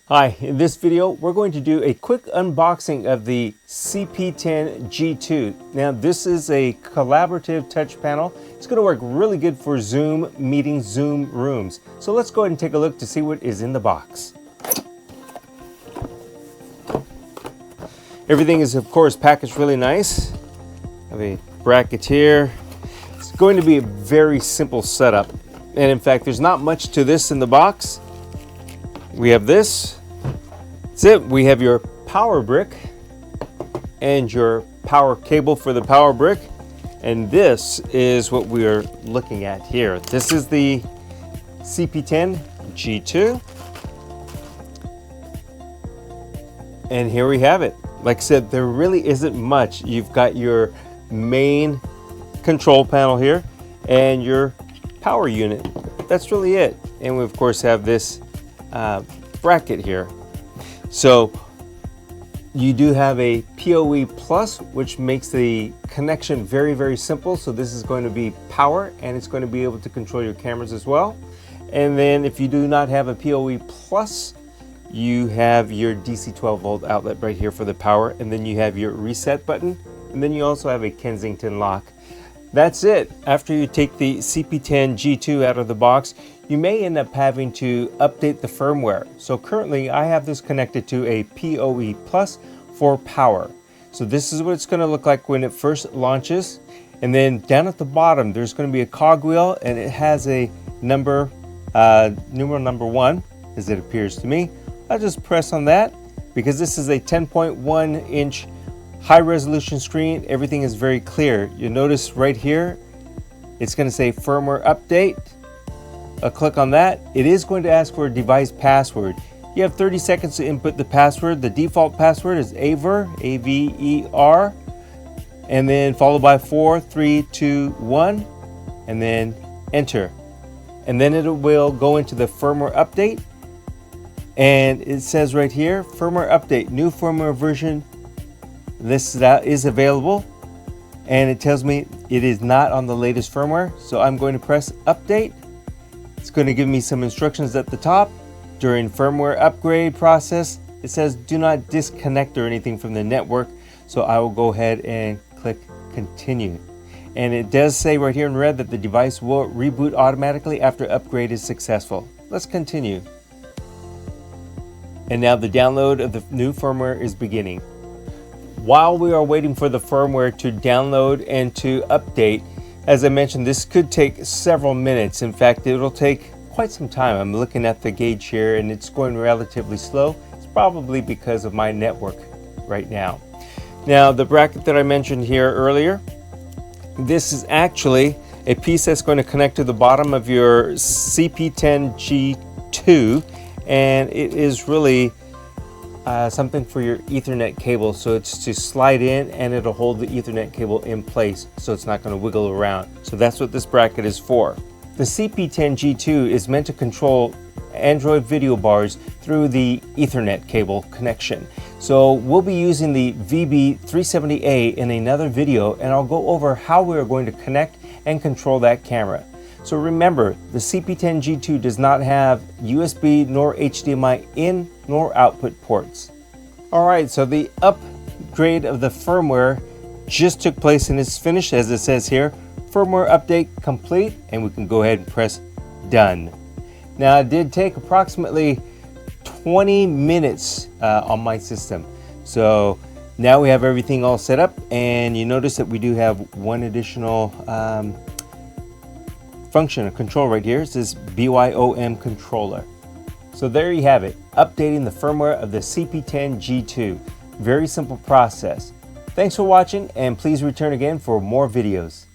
Hi, in this video we're going to do a quick unboxing of the CP10 G2. Now this is a collaborative touch panel. It's going to work really good for Zoom meetings, Zoom rooms. So let's go ahead and take a look to see what is in the box. Everything is of course packaged really nice. I have a bracket here. It's going to be a very simple setup. And in fact there's not much to this in the box. We have this. That's it. We have your power brick and your power cable for the power brick. And this is what we are looking at here. This is the CP10 G2. And here we have it. Like I said, there really isn't much. You've got your main control panel here and your power unit. That's really it. And we of course have this bracket here. So you do have a PoE plus, which makes the connection very, very simple. So this is going to be power and it's going to be able to control your cameras as well. And then if you do not have a PoE plus, you have your DC 12 volt outlet right here for the power. And then you have your reset button. And then you also have a Kensington lock. That's it. After you take the CP10 G2 out of the box, you may end up having to update the firmware. So currently I have this connected to a PoE Plus for power. So this is what it's going to look like when it first launches. And then down at the bottom there's going to be a cogwheel and it has a number, numeral number 1 as it appears to me. I'll just press on that because this is a 10.1 inch high resolution screen. Everything is very clear. You'll notice right here it's going to say firmware update. I'll click on that. It is going to ask for a device password. You have 30 seconds to input the password. The default password is AVer, A-V-E-R, and then followed by 4, 3, 2, 1, and then enter. And then it will go into the firmware update. And it says right here, firmware update, new firmware version. This is available. And it tells me it is not on the latest firmware. So I'm going to press update. It's going to give me some instructions at the top. During firmware upgrade process, it says do not disconnect or anything from the network. So I will go ahead and click continue. And it does say right here in red that the device will reboot automatically after upgrade is successful. Let's continue. And now the download of the new firmware is beginning. While we are waiting for the firmware to download and to update, as I mentioned, this could take several minutes. In fact, it'll take quite some time. I'm looking at the gauge here and it's going relatively slow. It's probably because of my network right now. Now, the bracket that I mentioned here earlier, this is actually a piece that's going to connect to the bottom of your CP10 G2, and it is really something for your Ethernet cable. So it's to slide in and it'll hold the Ethernet cable in place so it's not going to wiggle around. So that's what this bracket is for. The CP10 G2 is meant to control Android video bars through the Ethernet cable connection. So we'll be using the VB370A in another video and I'll go over how we are going to connect and control that camera. So remember, the CP10 G2 does not have USB nor HDMI in nor output ports. Alright, so the upgrade of the firmware just took place and is finished as it says here. Firmware update complete, and we can go ahead and press done. Now it did take approximately 20 minutes on my system. So now we have everything all set up, and you notice that we do have one additional function or control right here. It says BYOM controller. So there you have it, updating the firmware of the CP10 G2. Very simple process. Thanks for watching and please return again for more videos.